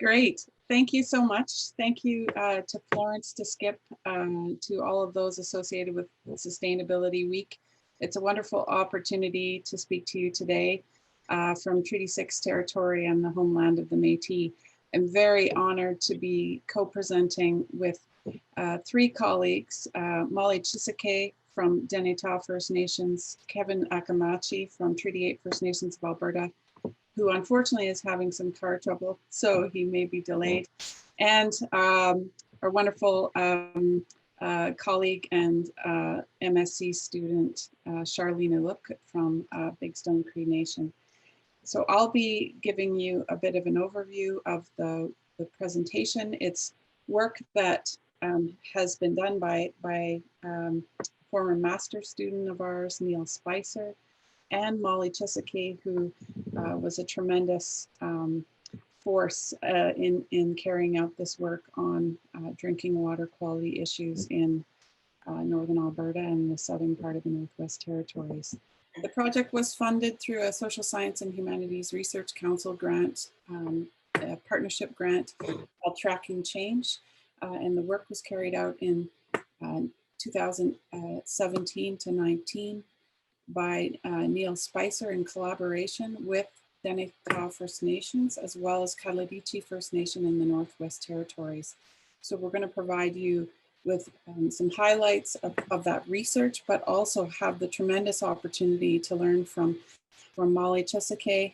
Great. Thank you so much. Thank you to Florence, to SKIPP, to all of those associated with Sustainability Week. It's a wonderful opportunity to speak to you today from Treaty 6 territory and the homeland of the Métis. I'm very honored to be co-presenting with three colleagues, Molly Chisaakay from Dene First Nations, Kevin Ahkimnachie from Treaty 8 First Nations of Alberta, who unfortunately is having some car trouble, so he may be delayed, and our wonderful colleague and MSc student, Sharlene Alook from Big Stone Cree Nation. So I'll be giving you a bit of an overview of the presentation. It's work that has been done by former master student of ours, Neil Spicer, and Molly Chisaakay, who was a tremendous force in carrying out this work on drinking water quality issues in Northern Alberta and the southern part of the Northwest Territories. The project was funded through a Social Science and Humanities Research Council grant, a partnership grant called Tracking Change, and the work was carried out in 2017 to 19 by Neil Spicer in collaboration with Dene First Nations, as well as Kátł'odeeche First Nation in the Northwest Territories. So we're going to provide you with some highlights of that research, but also have the tremendous opportunity to learn from Molly Chisaakay,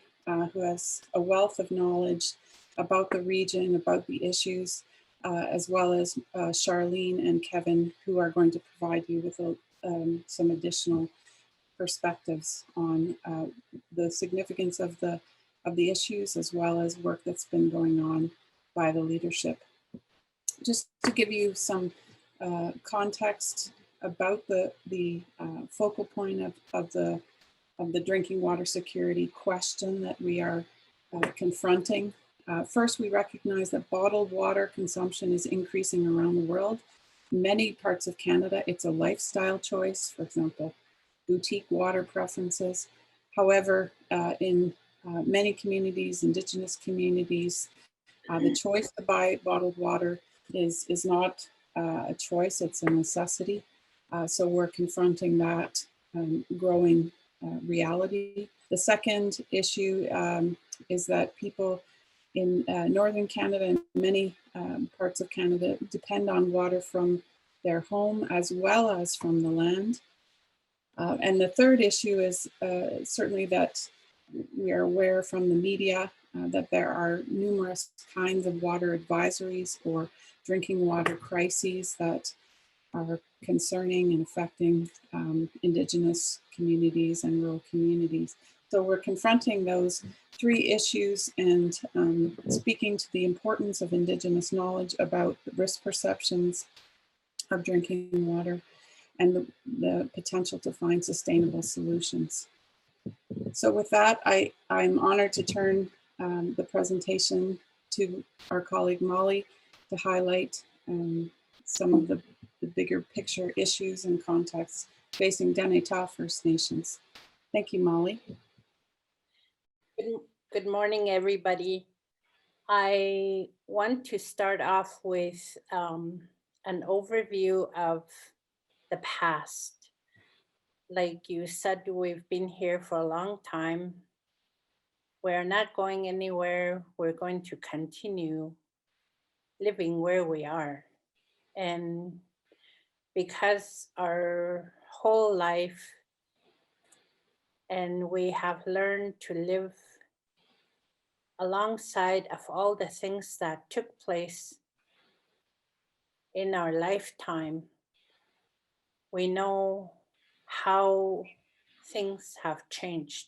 who has a wealth of knowledge about the region, about the issues, as well as Sharlene and Kevin, who are going to provide you with some additional perspectives on the significance of the issues, as well as work that's been going on by the leadership. Just to give you some context about the focal point of the drinking water security question that we are confronting. First, we recognize that bottled water consumption is increasing around the world. In many parts of Canada, it's a lifestyle choice. For example, boutique water preferences. However, in many communities, Indigenous communities, the choice to buy bottled water is not a choice, it's a necessity. So we're confronting that growing reality. The second issue is that people in Northern Canada and many parts of Canada depend on water from their home as well as from the land. And the third issue is certainly that we are aware from the media that there are numerous kinds of water advisories or drinking water crises that are concerning and affecting Indigenous communities and rural communities. So we're confronting those three issues and speaking to the importance of Indigenous knowledge about the risk perceptions of drinking water and the potential to find sustainable solutions. So with that, I'm honored to turn the presentation to our colleague Molly to highlight some of the bigger picture issues and contexts facing Dene First Nations. Thank you, Molly. Good morning, everybody. I want to start off with an overview of the past. Like you said, we've been here for a long time. We're not going anywhere. We're going to continue living where we are. And because our whole life and we have learned to live alongside of all the things that took place in our lifetime, we know how things have changed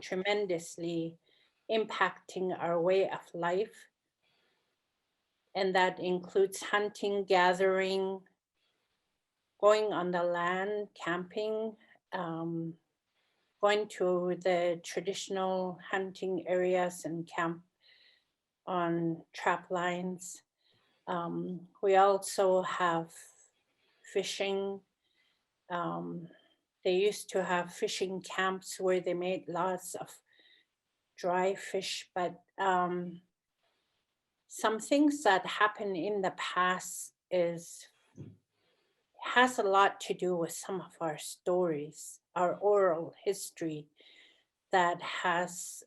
tremendously, impacting our way of life. And that includes hunting, gathering, going on the land, camping, going to the traditional hunting areas and camp on trap lines. We also have fishing. They used to have fishing camps where they made lots of dry fish, but some things that happened in the past has a lot to do with some of our stories, our oral history that has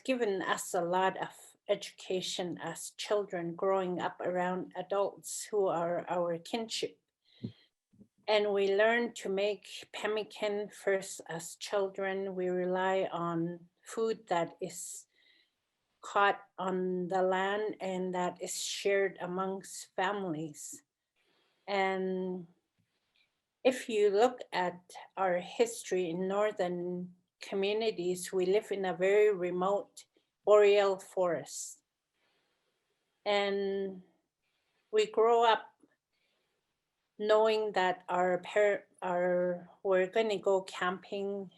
given us a lot of education as children growing up around adults who are our kinship. And we learn to make pemmican first as children. We rely on food that is caught on the land and that is shared amongst families. And if you look at our history in northern communities, we live in a very remote boreal forest. And we grow up knowing that we're going to go camping,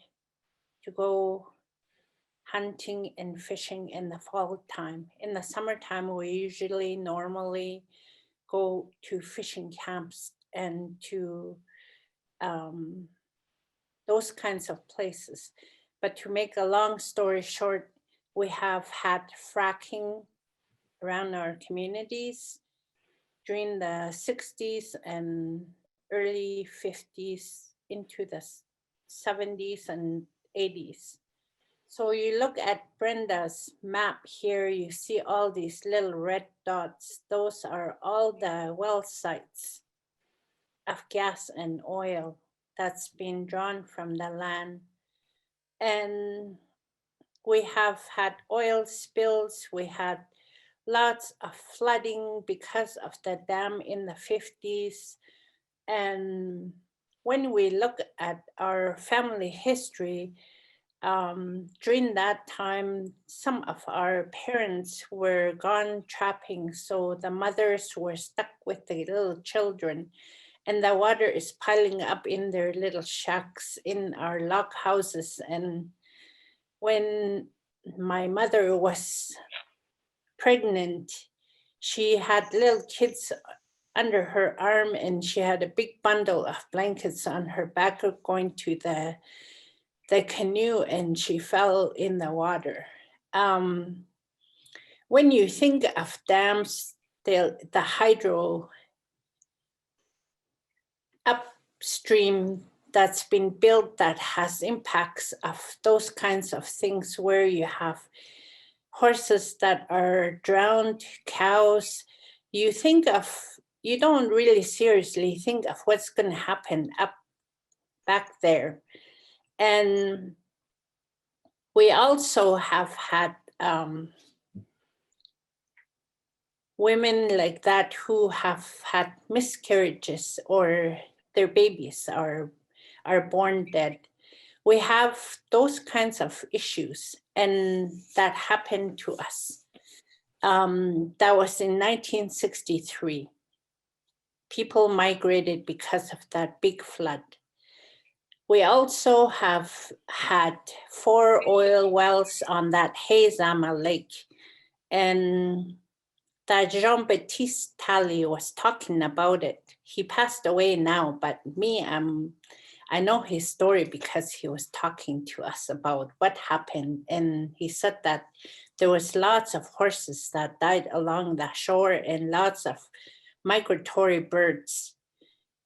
to go hunting and fishing in the fall time. In the summertime, we usually normally go to fishing camps and to those kinds of places. But to make a long story short, we have had fracking around our communities during the 60s and early 50s into the 70s and 80s. So you look at Brenda's map here, you see all these little red dots. Those are all the well sites of gas and oil that's been drawn from the land. And we have had oil spills, we had lots of flooding because of the dam in the 50s. And when we look at our family history, during that time, some of our parents were gone trapping, so the mothers were stuck with the little children, and the water is piling up in their little shacks in our log houses. And when my mother was pregnant, she had little kids under her arm, and she had a big bundle of blankets on her back going to the canoe, and she fell in the water. When you think of dams, the hydro upstream that's been built that has impacts of those kinds of things, where you have horses that are drowned, cows, you don't really seriously think of what's going to happen up back there. And we also have had women like that who have had miscarriages, or their babies are born dead. We have those kinds of issues, and that happened to us. That was in 1963. People migrated because of that big flood. We also have had 4 oil wells on that Hazama Lake. And that Jean-Baptiste Talley was talking about it. He passed away now, but I know his story because he was talking to us about what happened. And he said that there was lots of horses that died along the shore and lots of migratory birds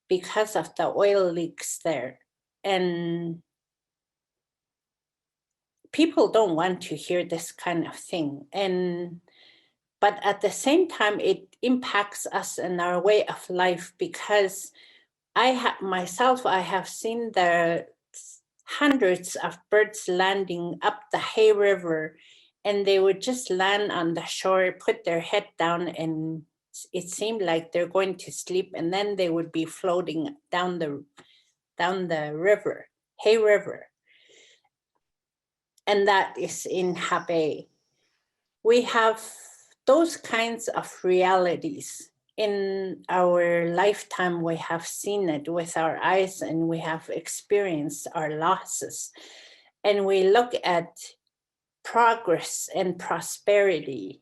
because of the oil leaks there. And people don't want to hear this kind of thing. But at the same time, it impacts us in our way of life, because I have seen the hundreds of birds landing up the Hay River, and they would just land on the shore, put their head down, and it seemed like they're going to sleep, and then they would be floating down the river, Hay River. And that is in Habay. We have those kinds of realities in our lifetime. We have seen it with our eyes, and we have experienced our losses. And we look at progress and prosperity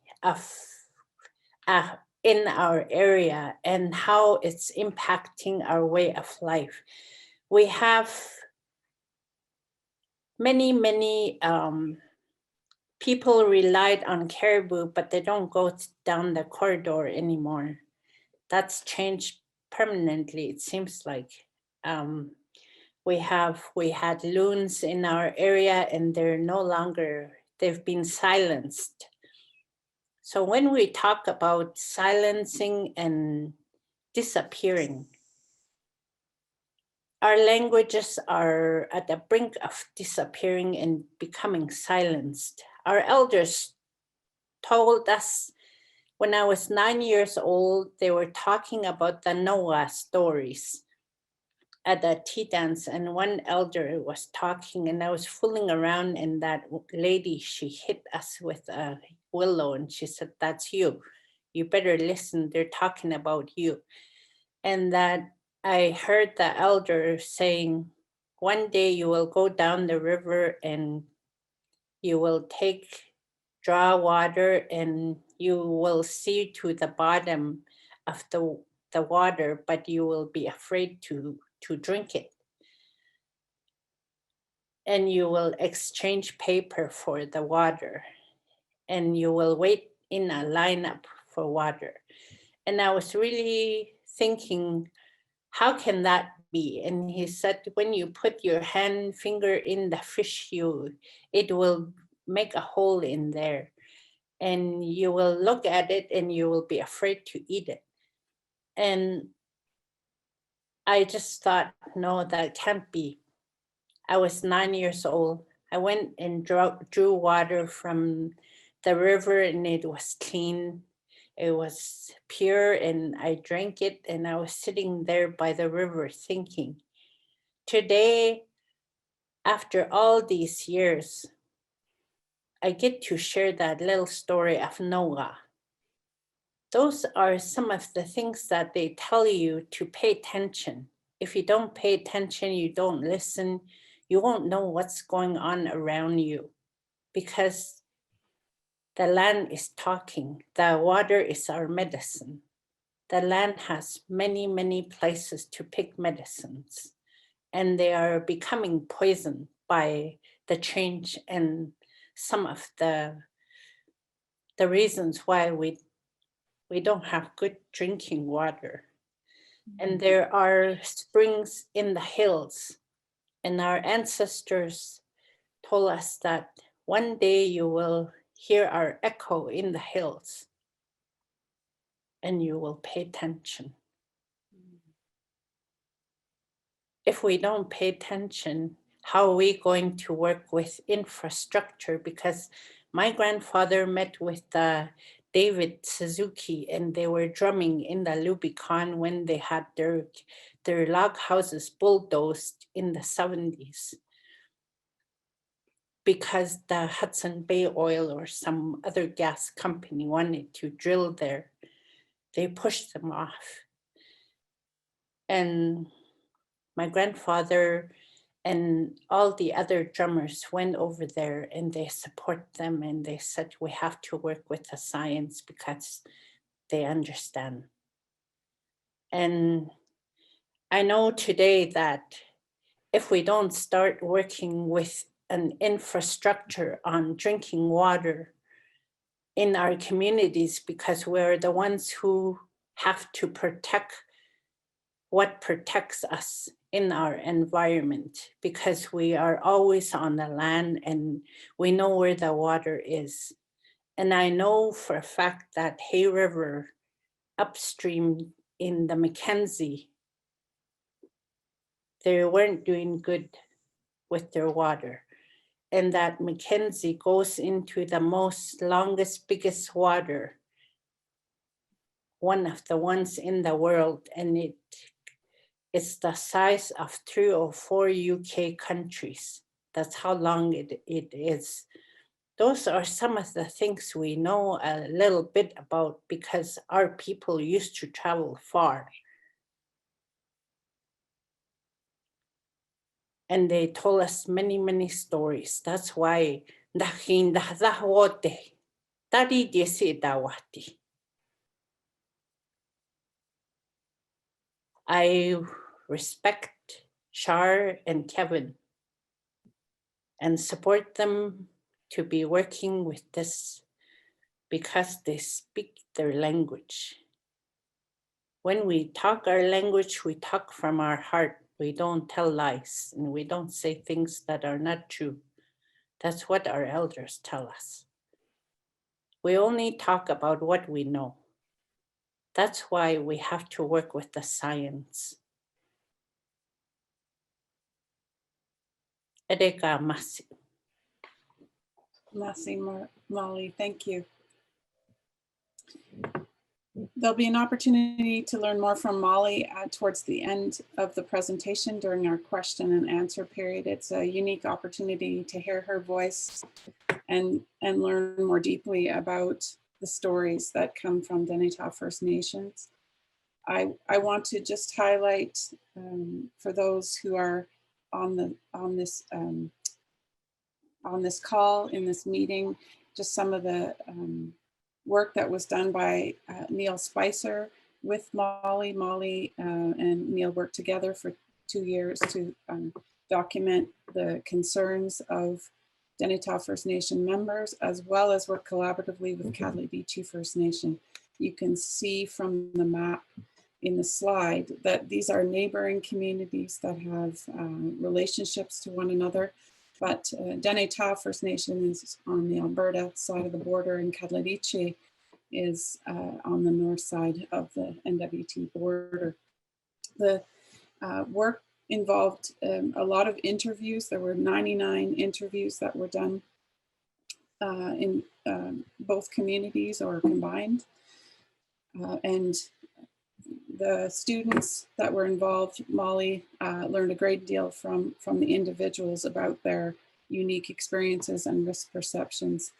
in our area and how it's impacting our way of life. We have many people relied on caribou, but they don't go down the corridor anymore. That's changed permanently, it seems like. We had loons in our area and they're no longer, they've been silenced. So when we talk about silencing and disappearing, our languages are at the brink of disappearing and becoming silenced. Our elders told us when I was 9 years old, they were talking about the Noah stories at the tea dance, and one elder was talking and I was fooling around, and that lady, she hit us with a willow and she said, "That's you. You better listen, they're talking about you." And that I heard the elder saying, "One day you will go down the river and you will draw water and you will see to the bottom of the water, but you will be afraid to drink it. And you will exchange paper for the water and you will wait in a lineup for water." And I was really thinking, how can that be? And he said, when you put your finger in the fish, it will make a hole in there and you will look at it and you will be afraid to eat it. And I just thought, no, that can't be. I was 9 years old. I went and drew water from the river and it was clean. It was pure and I drank it and I was sitting there by the river thinking, today, after all these years, I get to share that little story of Noah. Those are some of the things that they tell you to pay attention. If you don't pay attention, you don't listen, you won't know what's going on around you because the land is talking. The water is our medicine. The land has many places to pick medicines and they are becoming poisoned by the change and some of the reasons why we don't have good drinking water. And there are springs in the hills. And our ancestors told us that one day you will hear our echo in the hills and you will pay attention. If we don't pay attention, how are we going to work with infrastructure? Because my grandfather met with David Suzuki and they were drumming in the Lubicon when they had their log houses bulldozed in the 70s. Because the Hudson Bay Oil or some other gas company wanted to drill there, they pushed them off. And my grandfather and all the other drummers went over there and they support them and they said, we have to work with the science because they understand. And I know today that if we don't start working with an infrastructure on drinking water in our communities, because we're the ones who have to protect what protects us in our environment, because we are always on the land and we know where the water is. And I know for a fact that Hay River upstream in the Mackenzie, they weren't doing good with their water. And that Mackenzie goes into the longest, biggest water, one of the ones in the world, and it's the size of 3 or 4 UK countries. That's how long it is. Those are some of the things we know a little bit about because our people used to travel far. And they told us many stories. That's why I respect Char and Kevin. and support them to be working with this because they speak their language. When we talk our language, we talk from our heart. We don't tell lies and we don't say things that are not true. That's what our elders tell us. We only talk about what we know. That's why we have to work with the science. Edeka masi. Molly, thank you. There'll be an opportunity to learn more from Molly towards the end of the presentation during our question and answer period. It's a unique opportunity to hear her voice and learn more deeply about the stories that come from Dene First Nations. I want to just highlight for those who are on this call, in this meeting, just some of the work that was done by Neil Spicer with Molly. Molly and Neil worked together for 2 years to document the concerns of Dene First Nation members, as well as work collaboratively with Kátł'odeeche First Nation. You can see from the map in the slide that these are neighboring communities that have relationships to one another. But Dene First Nation is on the Alberta side of the border, and Kátł'odeeche is on the north side of the NWT border. The work involved a lot of interviews. There were 99 interviews that were done in both communities or combined. And the students that were involved, Molly learned a great deal from the individuals about their unique experiences and risk perceptions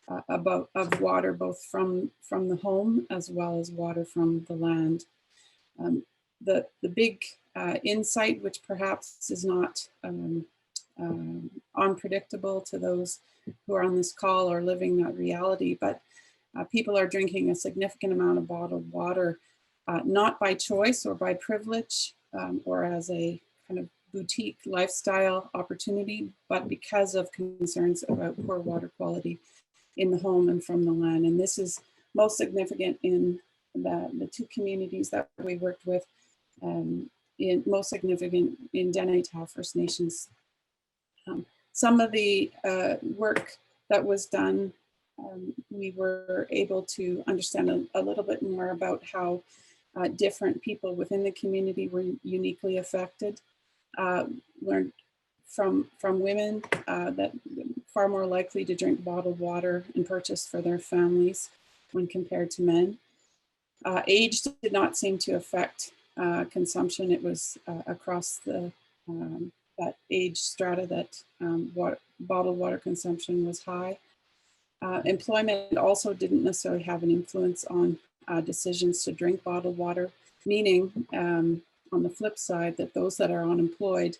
of water, both from the home as well as water from the land. The big insight, which perhaps is not unpredictable to those who are on this call or living that reality, but people are drinking a significant amount of bottled water, not by choice or by privilege or as a kind of boutique lifestyle opportunity, but because of concerns about poor water quality in the home and from the land. And this is most significant in the two communities that we worked with, most significant in Dene First Nations. Some of the work that was done, we were able to understand a little bit more about how different people within the community were uniquely affected. Learned from women that far more likely to drink bottled water and purchase for their families when compared to men. Age did not seem to affect consumption. It was across the that age strata that bottled water consumption was high. Employment also didn't necessarily have an influence on decisions to drink bottled water, meaning on the flip side that those that are unemployed,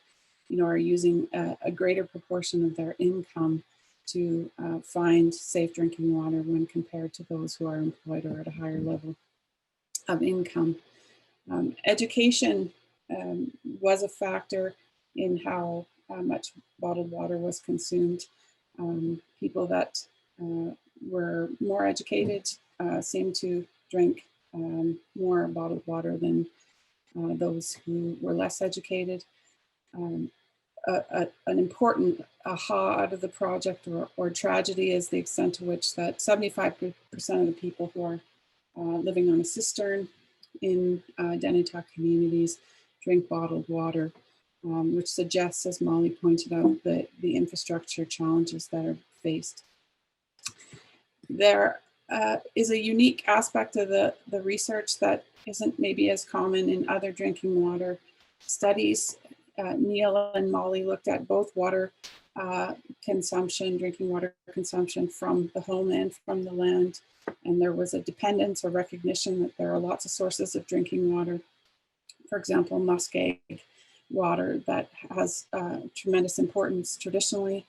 are using a greater proportion of their income to find safe drinking water when compared to those who are employed or at a higher level of income. Education was a factor in how much bottled water was consumed. People that were more educated seemed to drink more bottled water than those who were less educated. An important aha out of the project or tragedy is the extent to which that 75% of the people who are living on a cistern in Dene communities drink bottled water, which suggests, as Molly pointed out, the infrastructure challenges that are faced. There is a unique aspect of the research that isn't maybe as common in other drinking water studies. Neil and Molly looked at both water consumption, drinking water consumption from the home and from the land. And there was a dependence or recognition that there are lots of sources of drinking water. For example, muskeg water that has tremendous importance traditionally,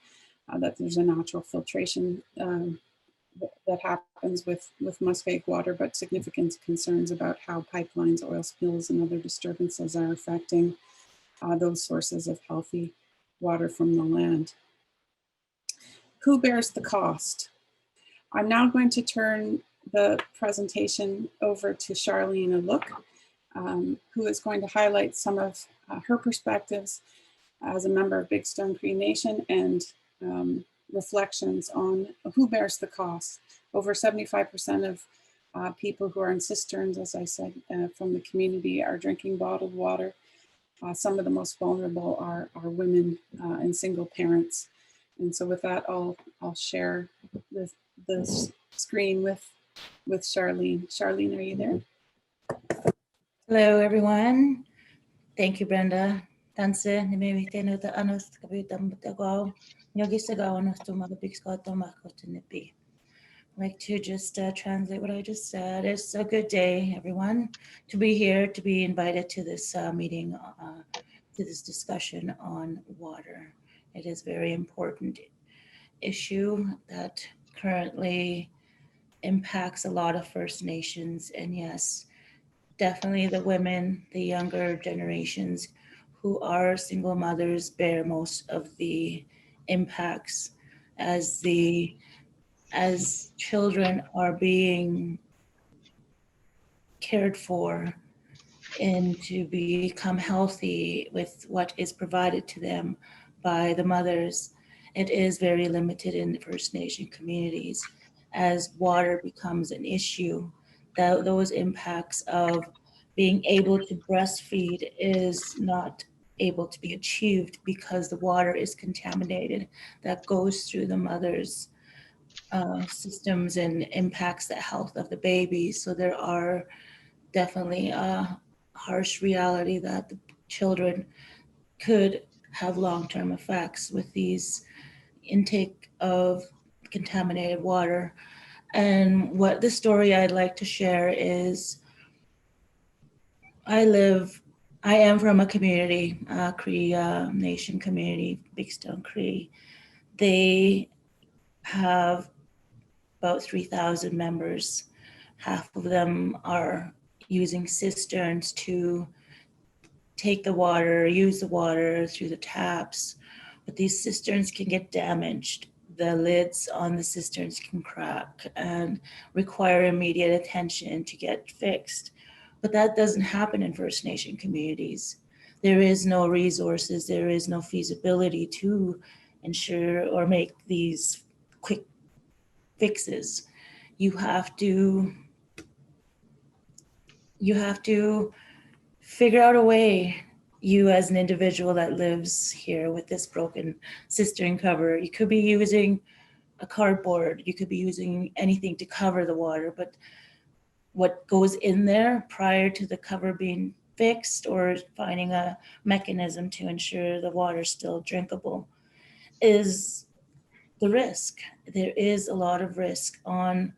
that there's a natural filtration that happens with muskeg water, but significant concerns about how pipelines, oil spills, and other disturbances are affecting those sources of healthy water from the land. who bears the cost? I'm now going to turn the presentation over to Sharlene Alook, who is going to highlight some of her perspectives as a member of Big Stone Cree Nation and reflections on who bears the cost. Over 75% of people who are in cisterns, as I said, from the community are drinking bottled water. Some of the most vulnerable are women and single parents. And so with that, I'll share the screen with Sharlene. Sharlene, are you there? Hello, everyone. Thank you, Brenda. Tanse, nimewite ta anos kabita mutagaw. Nyogisagaw anos tumagabiksko tumakotinipi. I'd like to just translate what I just said. It's a good day, everyone, to be here, to be invited to this meeting, to this discussion on water. It is a very important issue that currently impacts a lot of First Nations. And yes, definitely the women, the younger generations who are single mothers bear most of the impacts as children are being cared for and to become healthy with what is provided to them by the mothers. It is very limited in the First Nation communities. As water becomes an issue, those impacts of being able to breastfeed is not able to be achieved because the water is contaminated that goes through the mother's systems and impacts the health of the baby. So there are definitely a harsh reality that the children could have long-term effects with these intake of contaminated water. And what the story I'd like to share is I am from a community, Cree Nation community, Big Stone Cree. They have about 3,000 members. Half of them are using cisterns to take the water, use the water through the taps, but these cisterns can get damaged. The lids on the cisterns can crack and require immediate attention to get fixed. But that doesn't happen in First Nation communities. There is no resources, there is no feasibility to ensure or make these quick fixes. You have to figure out a way, you as an individual that lives here with this broken cistern cover. You could be using a cardboard, you could be using anything to cover the water, but what goes in there prior to the cover being fixed or finding a mechanism to ensure the water is still drinkable is the risk. There is a lot of risk on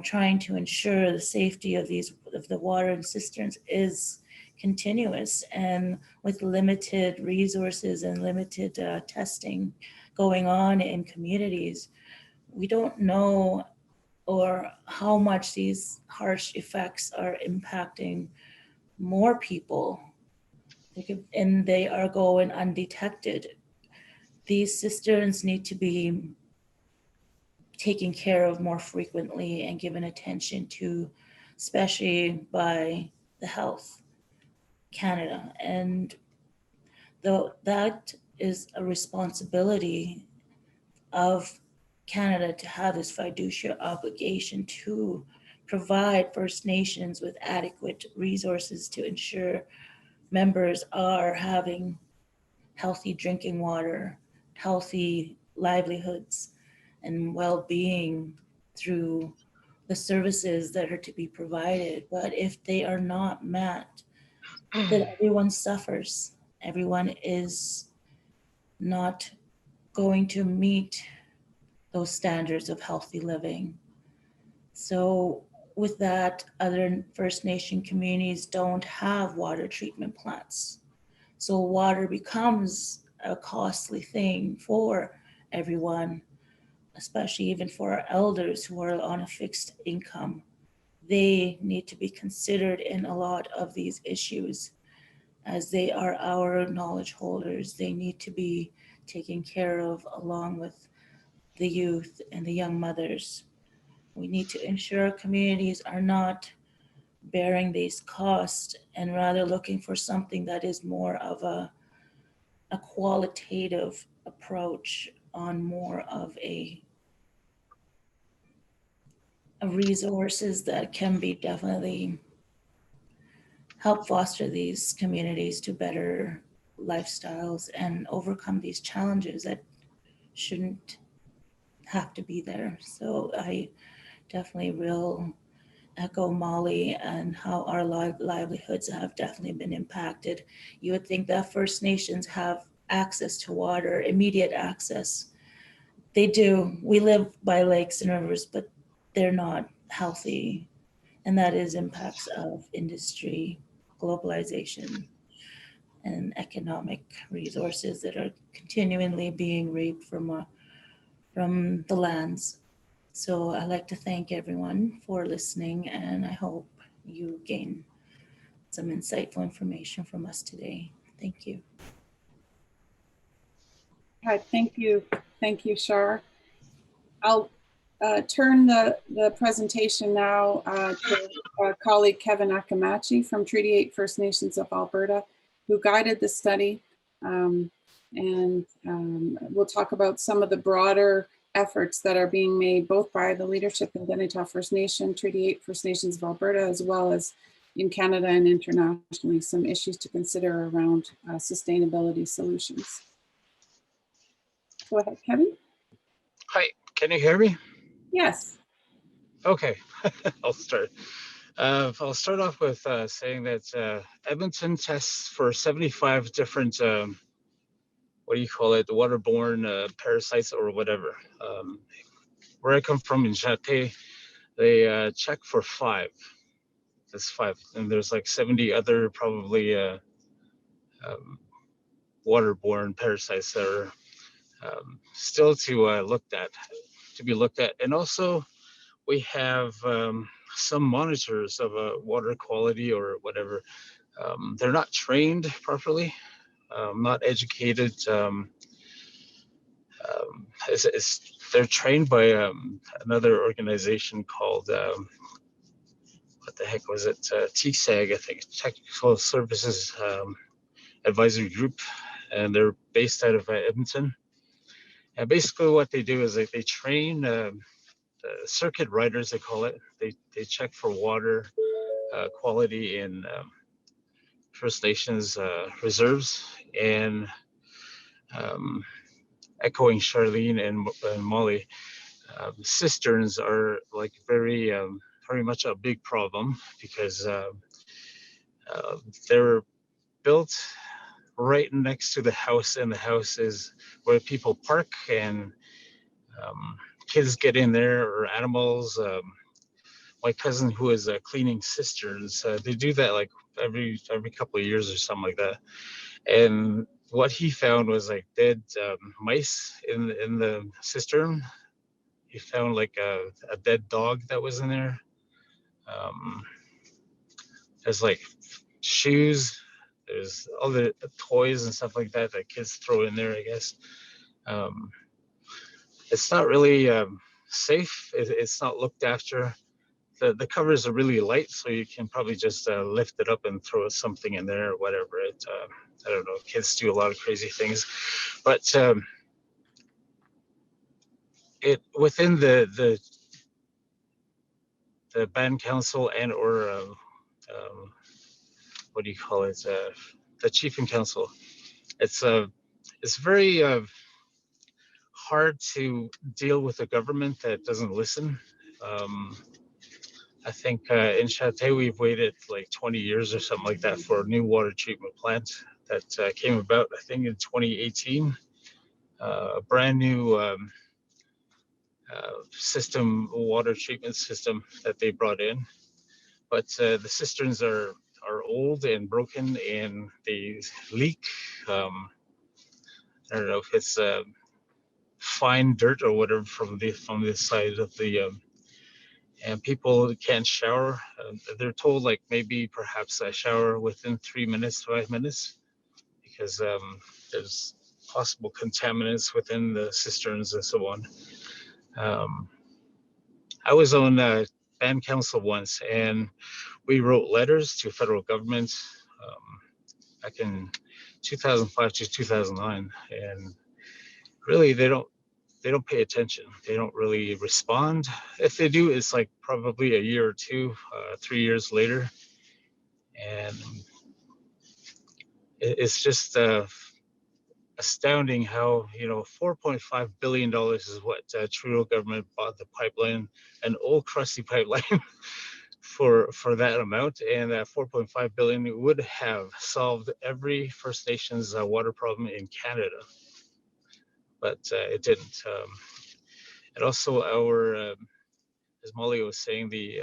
trying to ensure the safety of the water and cisterns is continuous, and with limited resources and limited testing going on in communities, we don't know or how much these harsh effects are impacting more people, and they are going undetected. These cisterns need to be taken care of more frequently and given attention to, especially by the Health Canada. And that is a responsibility of Canada to have this fiduciary obligation to provide First Nations with adequate resources to ensure members are having healthy drinking water, healthy livelihoods, and well-being through the services that are to be provided. But if they are not met, then everyone suffers. Everyone is not going to meet those standards of healthy living. So with that, other First Nation communities don't have water treatment plants. So water becomes a costly thing for everyone, especially even for our elders who are on a fixed income. They need to be considered in a lot of these issues as they are our knowledge holders. They need to be taken care of along with the youth and the young mothers. We need to ensure our communities are not bearing these costs and rather looking for something that is more of a qualitative approach on more of a resources that can be definitely help foster these communities to better lifestyles and overcome these challenges that shouldn't have to be there. So I definitely will echo Molly and how our livelihoods have definitely been impacted. You would think that First Nations have access to water, immediate access. They do. We live by lakes and rivers, but they're not healthy. And that is impacts of industry, globalization, and economic resources that are continually being reaped from the lands. So I'd like to thank everyone for listening, and I hope you gain some insightful information from us today. Thank you. Hi, thank you, Shar. I'll turn the presentation now to our colleague Kevin Ahkimnachie from Treaty 8 First Nations of Alberta, who guided the study. We'll talk about some of the broader efforts that are being made both by the leadership in Dene First Nation, Treaty 8 First Nations of Alberta, as well as in Canada and internationally, some issues to consider around sustainability solutions. Go ahead, Kevin. Hi, can you hear me? Yes. Okay, I'll start. I'll start off with saying that Edmonton tests for 75 different, what do you call it, waterborne parasites or whatever. Where I come from in Chisaakay, they check for 5. That's 5. And there's like 70 other probably waterborne parasites that are still to be looked at. And also, we have some monitors of water quality or whatever. They're not trained properly, not educated. They're trained by another organization called, what the heck was it? TSAG, I think, Technical Services Advisory Group, and they're based out of Edmonton. And basically what they do is they train circuit riders, they call it. They check for water quality in First Nations reserves. And echoing Sharlene and Molly, cisterns are like very much a big problem because they're built right next to the house, and the house is where people park, and kids get in there, or animals. My cousin, who is cleaning cisterns, they do that like every couple of years or something like that. And what he found was like dead mice in the cistern. He found like a dead dog that was in there. There's like shoes. There's other toys and stuff like that kids throw in there, I guess. It's not really safe. It's not looked after. The covers are really light, so you can probably just lift it up and throw something in there or whatever. I don't know. Kids do a lot of crazy things, but it within the band council and or what do you call it? The chiefing council. It's very hard to deal with a government that doesn't listen. I think in Chisaakay we've waited like 20 years or something like that for a new water treatment plant that came about, I think, in 2018. A brand new water treatment system that they brought in. But the cisterns are old and broken, and they leak. I don't know if it's fine dirt or whatever from the side of the and people can't shower. They're told like maybe perhaps I shower within 3 minutes, 5 minutes, because there's possible contaminants within the cisterns and so on. I was on band council once, and we wrote letters to federal government back in 2005 to 2009, and really they don't pay attention. They don't really respond. If they do, it's like probably a year or two, 3 years later, and it's just astounding how, you know, $4.5 billion is what Trudeau government bought the pipeline, an old crusty pipeline, for that amount, and that 4.5 billion would have solved every First Nations water problem in Canada, but it didn't. And also, our, as Molly was saying, the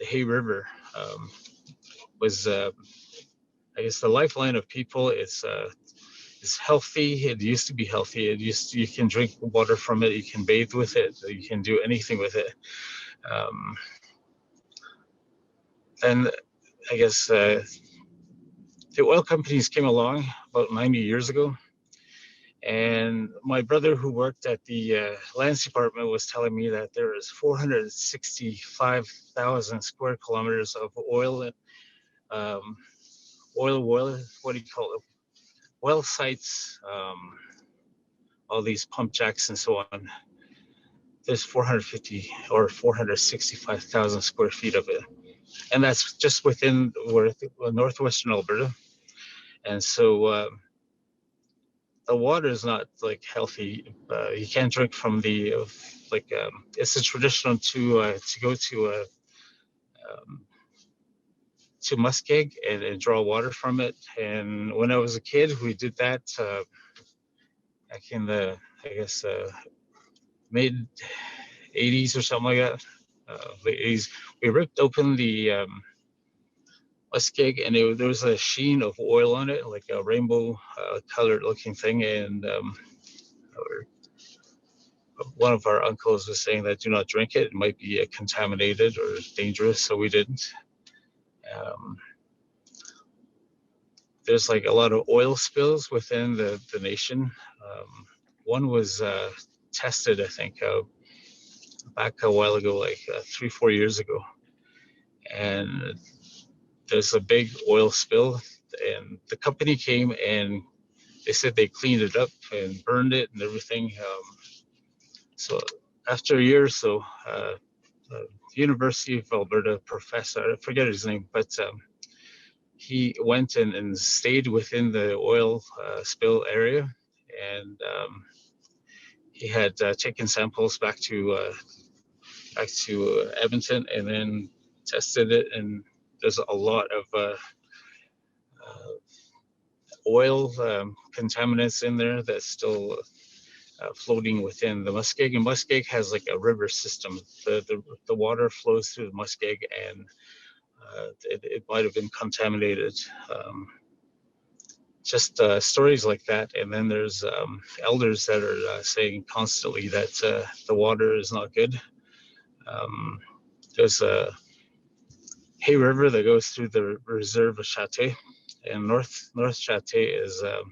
Hay River was, I guess, the lifeline of people. It's healthy. It used to be healthy. You can drink water from it. You can bathe with it. You can do anything with it. And I guess the oil companies came along about 90 years ago. And my brother, who worked at the lands department, was telling me that there is 465,000 square kilometers of oil, what do you call it? Well sites, all these pump jacks and so on. There's 450 or 465,000 square feet of it. And that's just within northwestern Alberta. And so the water is not like healthy. You can't drink from the it's a traditional to go to muskeg and draw water from it. And when I was a kid, we did that back in the, I guess, mid 80s or something like that. Late 80s. We ripped open the muskeg, and there was a sheen of oil on it, like a rainbow colored looking thing. And one of our uncles was saying that do not drink it. It might be contaminated or dangerous, so we didn't. There's like a lot of oil spills within the nation. One was tested, I think, back a while ago, like 3-4 years ago. And there's a big oil spill, and the company came and they said they cleaned it up and burned it and everything. So after a year or so, the University of Alberta professor, I forget his name, but he went and stayed within the oil spill area, and he had taken samples back to Edmonton and then tested it, and there's a lot of oil contaminants in there that's still floating within the muskeg. And muskeg has like a river system. The water flows through the muskeg, and it might have been contaminated. Just stories like that. And then there's elders that are saying constantly that the water is not good. There's a Hay River that goes through the reserve of Chate, and North Chate is a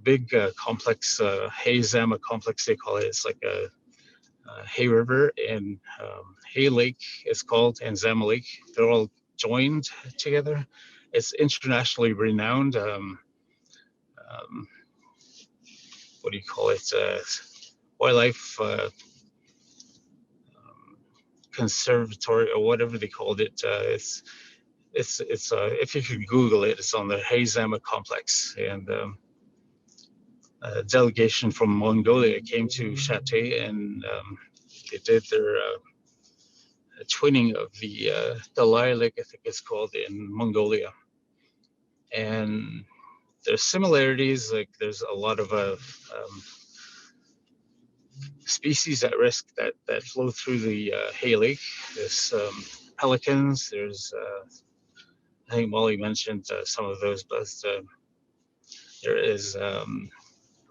big complex, Hay Zama complex they call it. It's like a Hay River and Hay Lake is called, and Zama Lake. They're all joined together. It's internationally renowned. What do you call it? Wildlife conservatory or whatever they called it. It's if you could Google it, it's on the Hay Zama complex. And a delegation from Mongolia came to Chate, and they did their twinning of the Dalai Lake, I think it's called, in Mongolia. And there's similarities, like there's a lot of species at risk that flow through the Hay Lake. There's pelicans, there's, I think Molly mentioned some of those, but there is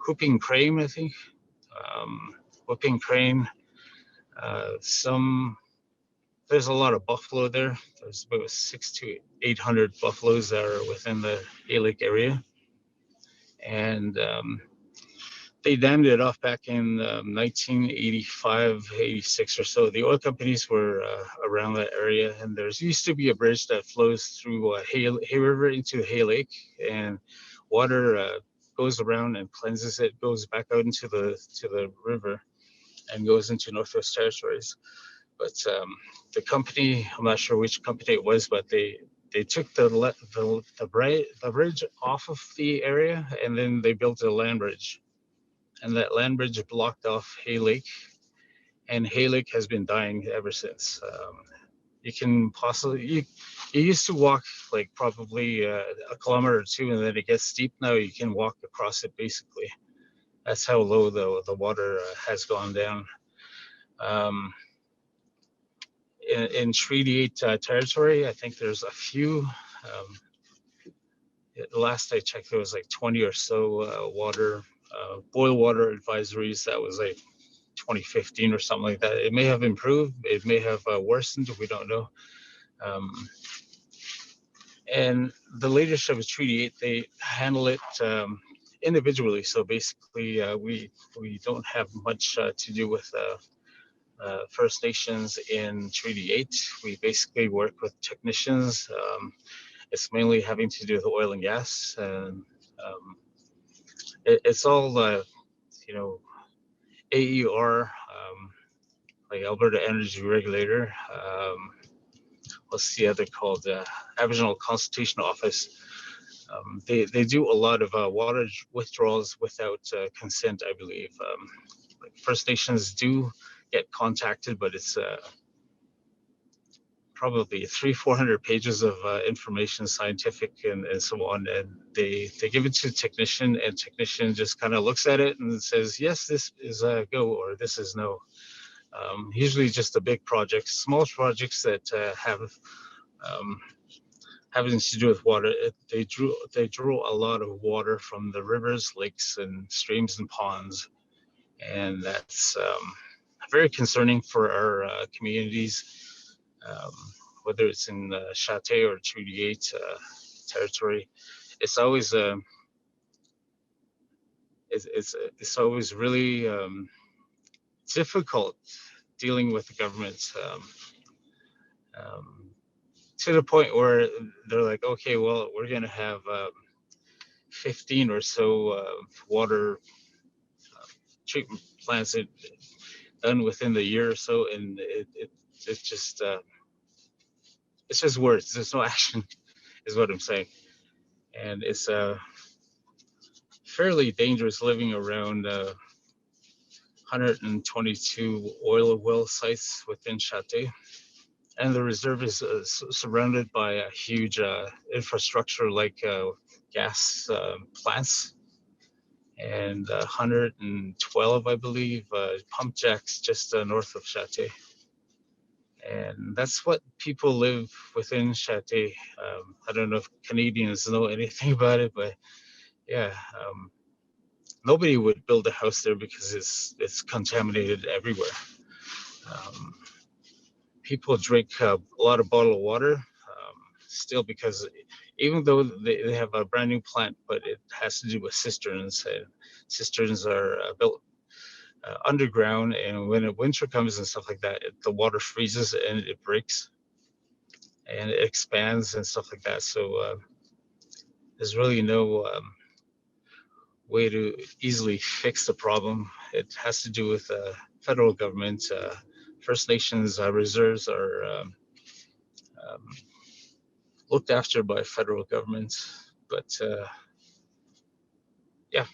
whooping crane, I think. Whooping crane, there's a lot of buffalo there. There's about 600 to 800 buffaloes that are within the Hay Lake area. And they dammed it off back in 1985, 86 or so. The oil companies were around that area, and there's used to be a bridge that flows through Hay River into Hay Lake, and water goes around and cleanses it, goes back out into the river, and goes into Northwest Territories. But the company, I'm not sure which company it was, but they took the bridge off of the area, and then they built a land bridge. And that land bridge blocked off Hay Lake, and Hay Lake has been dying ever since. You can possibly, you used to walk like probably a kilometer or two, and then it gets steep. Now you can walk across it basically. That's how low the water has gone down. In Treaty 8 territory, I think there's a few. Last I checked, there was like 20 or so boil water advisories. That was like 2015 or something like that. It may have improved, it may have worsened, we don't know. And the leadership of Treaty 8, they handle it individually. So basically, we don't have much to do with First Nations in Treaty 8. We basically work with technicians. It's mainly having to do with oil and gas, and it's all AER, like Alberta Energy Regulator. What's the other called? Aboriginal Consultation Office. They do a lot of water withdrawals without consent, I believe. Like First Nations do get contacted, but it's probably 300-400 pages of information, scientific and so on, and they give it to a technician, and technician just kind of looks at it and says, yes, this is a go, or this is no. Usually just the big projects. Small projects that have having to do with water, they draw a lot of water from the rivers, lakes, and streams and ponds, and that's very concerning for our communities. Whether it's in Chisaakay or Treaty 8 territory, it's always it's always really difficult dealing with the government, to the point where they're like, okay, well, we're going to have 15 or so water treatment plants done within the year or so, and it's just words. There's no action, is what I'm saying. And it's fairly dangerous living around 122 oil well sites within Chisaakay. And the reserve is surrounded by a huge infrastructure like gas plants, and 112, I believe, pump jacks just north of Chisaakay. And that's what people live within Chisaakay. I don't know if Canadians know anything about it, but yeah, nobody would build a house there because it's contaminated everywhere. People drink a lot of bottled water still, because even though they have a brand new plant, but it has to do with cisterns, and cisterns are built underground, and when winter comes and stuff like that, the water freezes and it breaks and it expands and stuff like that. So there's really no way to easily fix the problem. It has to do with federal government. First Nations reserves are looked after by federal government, but yeah,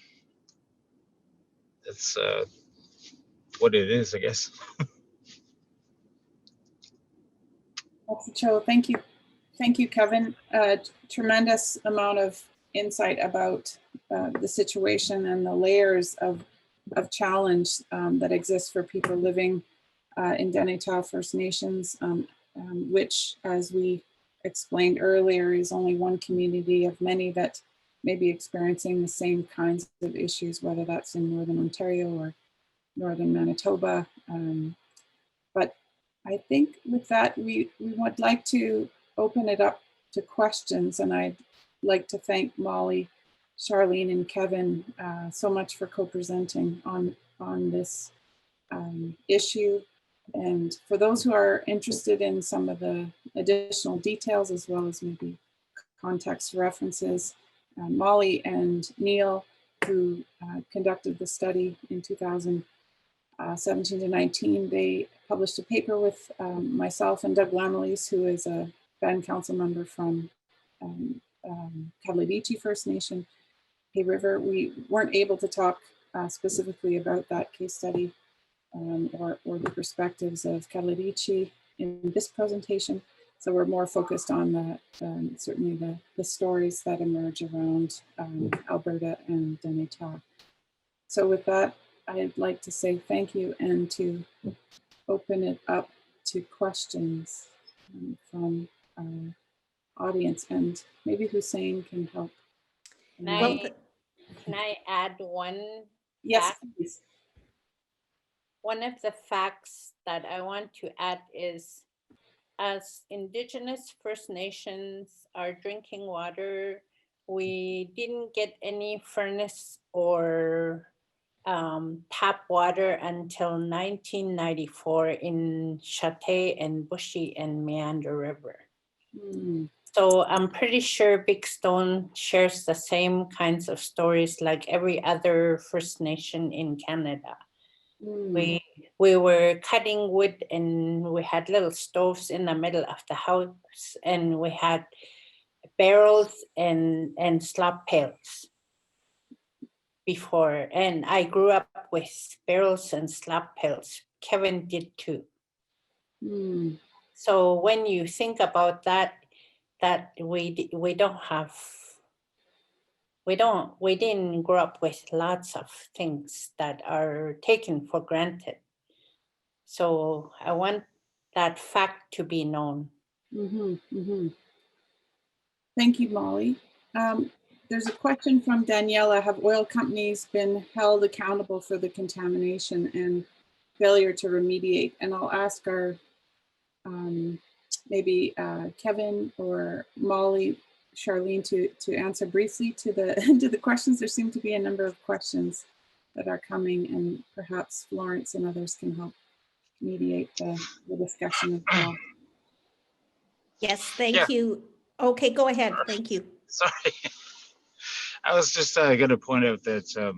that's what it is, I guess. That's true. Thank you, Kevin. Tremendous amount of insight about the situation and the layers of challenge that exist for people living in Dene First Nations, which, as we explained earlier, is only one community of many that may be experiencing the same kinds of issues, whether that's in Northern Ontario or Northern Manitoba. But I think with that, we would like to open it up to questions, and I'd like to thank Molly Sharlene and Kevin so much for co-presenting on this issue. And for those who are interested in some of the additional details, as well as maybe context references, Molly and Neil, who conducted the study in 2017 to 19, they published a paper with myself and Doug Lamelease, who is a band council member from Kátł'odeeche First Nation, Hay River. We weren't able to talk specifically about that case study or the perspectives of Kátł'odeeche in this presentation. So we're more focused on the certainly the stories that emerge around Alberta and Dene. So with that, I'd like to say thank you and to open it up to questions from our audience, and maybe Hussein can help. Can I add one? Yes, fact? please. One of the facts that I want to add is, as Indigenous First Nations are drinking water, we didn't get any furnace or tap water until 1994 in Chisaakay and Bushy and Meander River. Mm. So I'm pretty sure Big Stone shares the same kinds of stories like every other First Nation in Canada. Mm. We were cutting wood and we had little stoves in the middle of the house, and we had barrels and slop pails before. And I grew up with barrels and slop pails. Kevin did too. Mm. So when you think about that we didn't grow up with lots of things that are taken for granted. So I want that fact to be known. Mm-hmm, mm-hmm. Thank you, Molly. There's a question from Daniela. Have oil companies been held accountable for the contamination and failure to remediate? And I'll ask our maybe Kevin or Molly, Sharlene to answer briefly to the to the questions. There seem to be a number of questions that are coming, and perhaps Florence and others can help mediate the discussion as well. Yes, thank you. Okay, go ahead. Thank you. Sorry. I was just going to point out that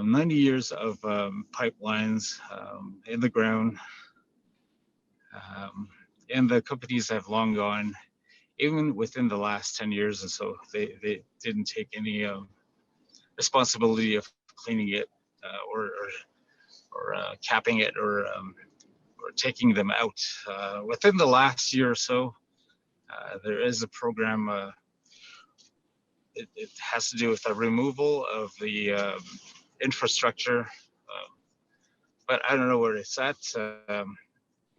90 years of pipelines in the ground, and the companies have long gone, even within the last 10 years or so, they didn't take any responsibility of cleaning it or capping it or taking them out. Within the last year or so, there is a program. It has to do with the removal of the infrastructure, but I don't know where it's at.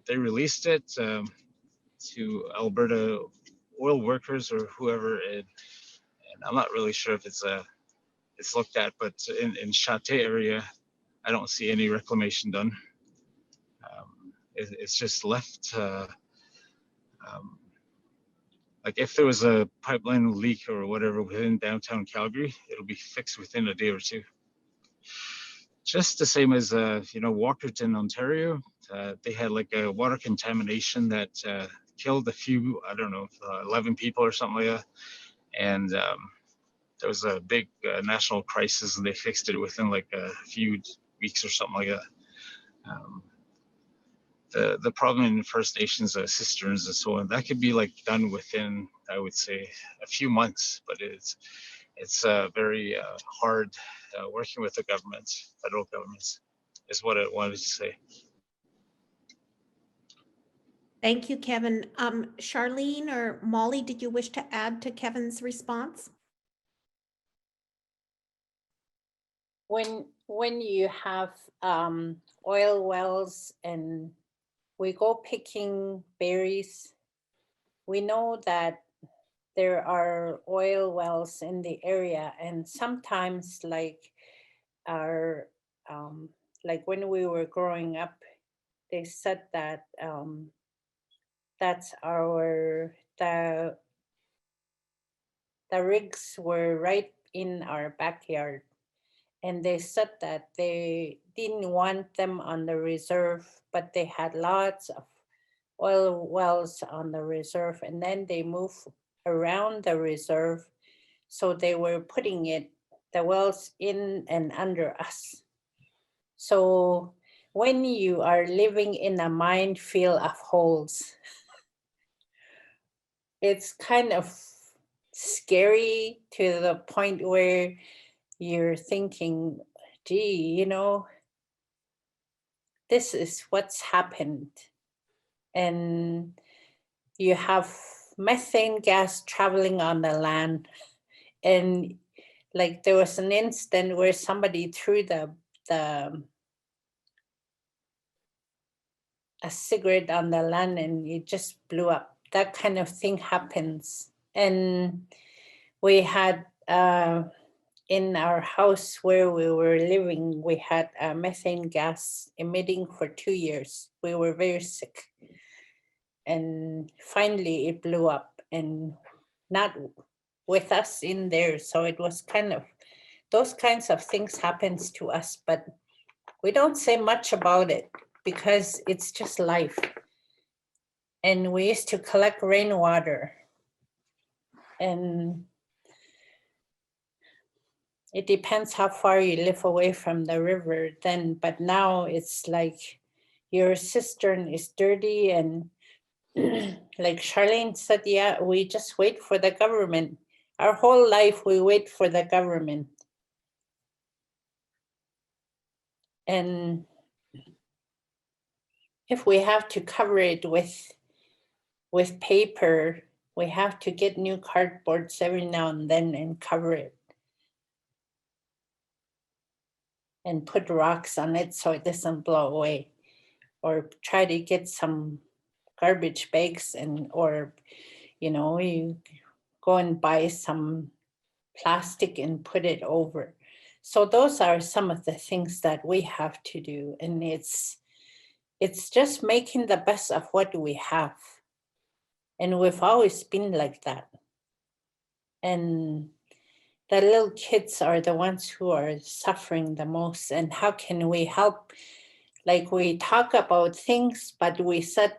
They released it to Alberta oil workers or whoever, and I'm not really sure if it's looked at, but in Chisaakay area, I don't see any reclamation done. It's just left. Like if there was a pipeline leak or whatever within downtown Calgary, it'll be fixed within a day or two. Just the same as Walkerton, Ontario. They had like a water contamination that killed a few, 11 people or something like that. And there was a big national crisis, and they fixed it within like a few weeks or something like that. The problem in First Nations cisterns and so on, that could be like done within, I would say, a few months, but it's very hard working with the governments, federal governments, is what I wanted to say. Thank you, Kevin. Sharlene or Molly, did you wish to add to Kevin's response? When you have oil wells and we go picking berries, we know that there are oil wells in the area, and sometimes like when we were growing up, they said that that's the rigs were right in our backyard. And they said that they didn't want them on the reserve, but they had lots of oil wells on the reserve. And then they moved around the reserve. So they were putting the wells in and under us. So when you are living in a minefield of holes, it's kind of scary to the point where you're thinking, gee, you know, this is what's happened. And you have methane gas traveling on the land. And like there was an incident where somebody threw a cigarette on the land and it just blew up. That kind of thing happens. And we had in our house where we were living, we had methane gas emitting for 2 years. We were very sick. And finally it blew up, and not with us in there. So it was kind of, those kinds of things happens to us, but we don't say much about it because it's just life. And we used to collect rainwater, and it depends how far you live away from the river then, but now it's like your cistern is dirty, and like Sharlene said, yeah, we just wait for the government. Our whole life we wait for the government. And if we have to cover it with paper, we have to get new cardboards every now and then and cover it. And put rocks on it so it doesn't blow away. Or try to get some garbage bags, or you know, you go and buy some plastic and put it over. So those are some of the things that we have to do. And it's just making the best of what we have. And we've always been like that. And the little kids are the ones who are suffering the most. And how can we help? Like we talk about things, but we said,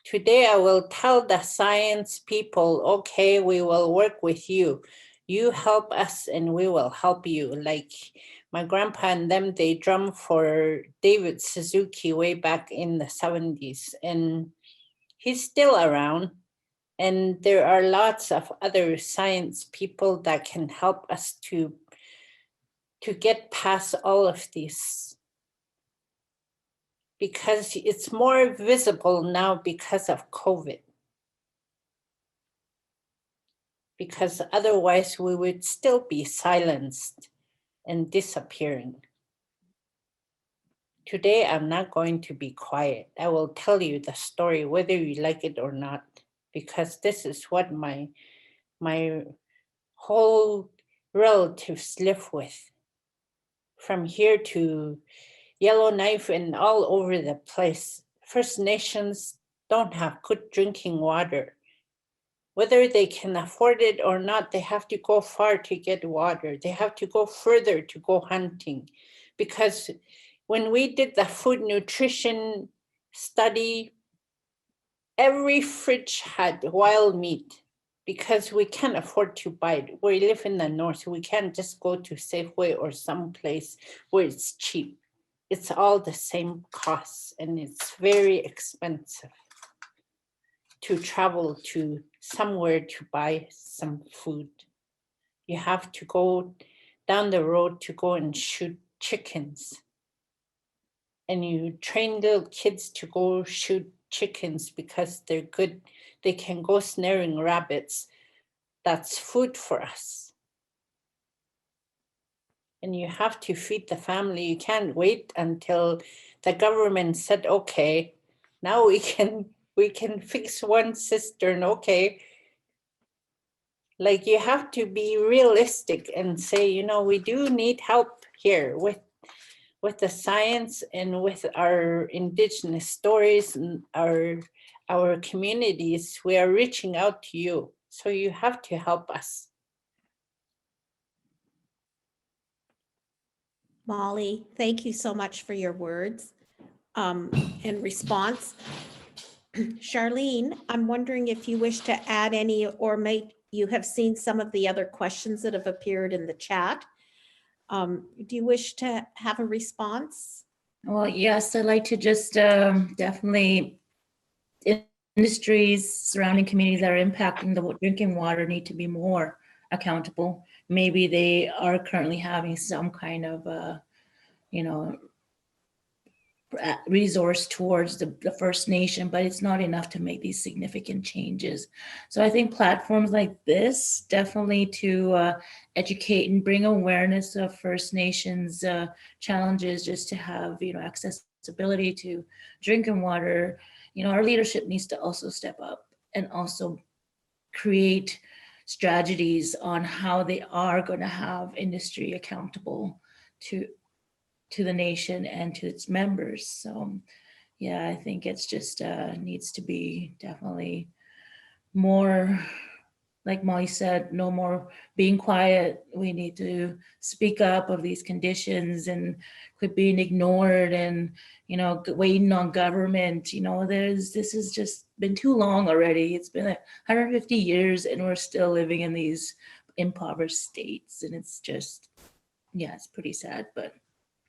today I will tell the science people, okay, we will work with you. You help us and we will help you. Like my grandpa and them, they drummed for David Suzuki way back in the 70s, and he's still around. And there are lots of other science people that can help us to get past all of these, because it's more visible now because of COVID. Because otherwise we would still be silenced and disappearing. Today, I'm not going to be quiet. I will tell you the story, whether you like it or not, because this is what my whole relatives live with. From here to Yellowknife and all over the place. First Nations don't have good drinking water. Whether they can afford it or not, they have to go far to get water. They have to go further to go hunting. Because when we did the food nutrition study, every fridge had wild meat because we can't afford to buy it. We live in the north. We can't just go to Safeway or someplace where it's cheap. It's all the same costs, and it's very expensive to travel to somewhere to buy some food. You have to go down the road to go and shoot chickens. And you train little kids to go shoot chickens because they're good. They can go snaring rabbits. That's food for us. And you have to feed the family. You can't wait until the government said, okay, now we can fix one cistern, okay. Like you have to be realistic and say, you know, we do need help here with the science and with our Indigenous stories and our communities. We are reaching out to you. So you have to help us. Molly, thank you so much for your words and response. Sharlene, I'm wondering if you wish to add any, or may you have seen some of the other questions that have appeared in the chat. Do you wish to have a response? Well, yes, I'd like to just definitely, industries, surrounding communities that are impacting the drinking water need to be more accountable. Maybe they are currently having some kind of, you know, resource towards the First Nation, but it's not enough to make these significant changes. So I think platforms like this definitely to educate and bring awareness of First Nations challenges, just to have, you know, accessibility to drinking water. You know, our leadership needs to also step up and also create strategies on how they are going to have industry accountable to the nation and to its members. So yeah, I think it's just needs to be definitely more, like Molly said, no more being quiet. We need to speak up of these conditions and quit being ignored and, you know, waiting on government. You know, this has just been too long already. It's been 150 years and we're still living in these impoverished states. And it's just, yeah, it's pretty sad. But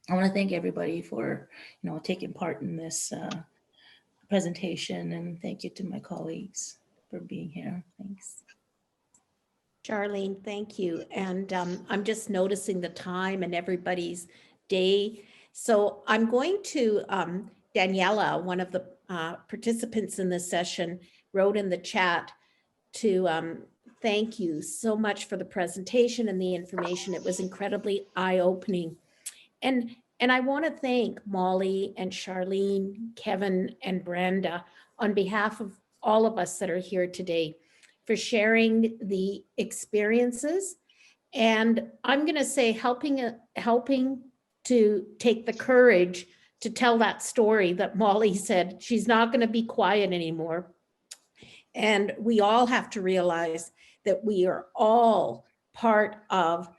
I want to thank everybody for, you know, taking part in this presentation, and thank you to my colleagues for being here. Thanks. Charlene, thank you. And I'm just noticing the time and everybody's day. So I'm going to, Daniela, one of the participants in this session, wrote in the chat to thank you so much for the presentation and the information. It was incredibly eye-opening. And I want to thank Molly and Sharlene, Kevin and Brenda on behalf of all of us that are here today for sharing the experiences. And I'm going to say helping to take the courage to tell that story that Molly said she's not going to be quiet anymore. And we all have to realize that we are all part of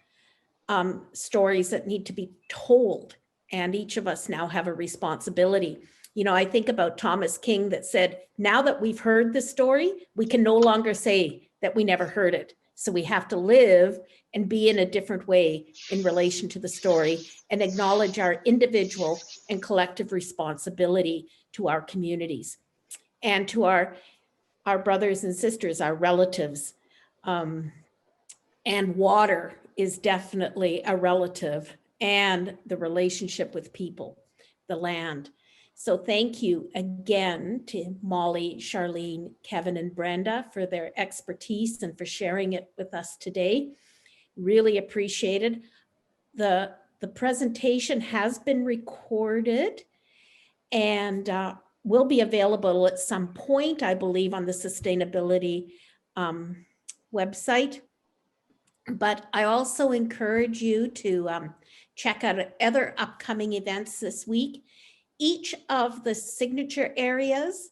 stories that need to be told. And each of us now have a responsibility. You know, I think about Thomas King that said, now that we've heard the story, we can no longer say that we never heard it. So we have to live and be in a different way in relation to the story and acknowledge our individual and collective responsibility to our communities and to our brothers and sisters, our relatives. And water is definitely a relative, and the relationship with people, the land. So thank you again to Molly, Sharlene, Kevin, and Brenda for their expertise and for sharing it with us today. Really appreciated. The presentation has been recorded and will be available at some point, I believe, on the sustainability website. But I also encourage you to check out other upcoming events this week. Each of the signature areas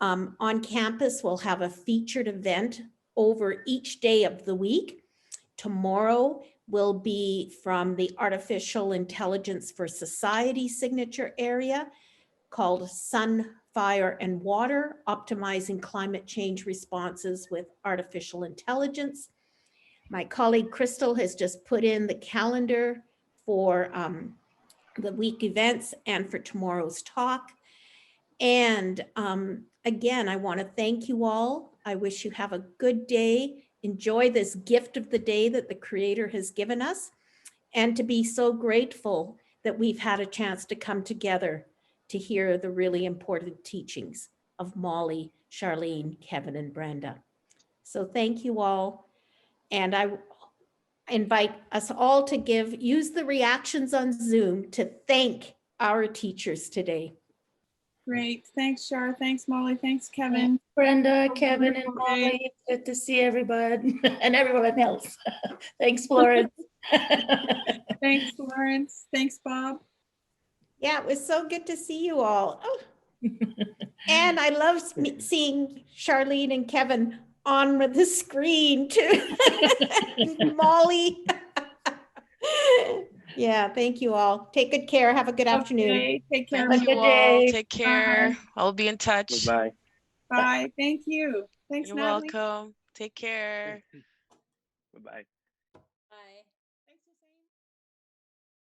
on campus will have a featured event over each day of the week. Tomorrow will be from the Artificial Intelligence for Society signature area called Sun, Fire, and Water, Optimizing Climate Change Responses with Artificial Intelligence. My colleague Crystal has just put in the calendar for the week events and for tomorrow's talk. And again, I want to thank you all. I wish you have a good day. Enjoy this gift of the day that the Creator has given us, and to be so grateful that we've had a chance to come together to hear the really important teachings of Molly, Sharlene, Kevin, and Brenda. So thank you all. And I invite us all to use the reactions on Zoom to thank our teachers today. Great. Thanks, Shar. Thanks, Molly. Thanks, Kevin. Brenda, Kevin, and Molly, it's good to see everybody and everyone else. Thanks, Florence. Thanks, Florence. Thanks, Bob. Yeah, it was so good to see you all. Oh. And I love seeing Sharlene and Kevin on the screen too. Molly. Yeah, thank you all. Take good care. Have a good afternoon. Okay, take care. Thank you Good all. day. Take care. I'll be in touch. Bye-bye. Bye. Thank you. Thanks, You're Natalie. welcome. Take care. Bye-bye.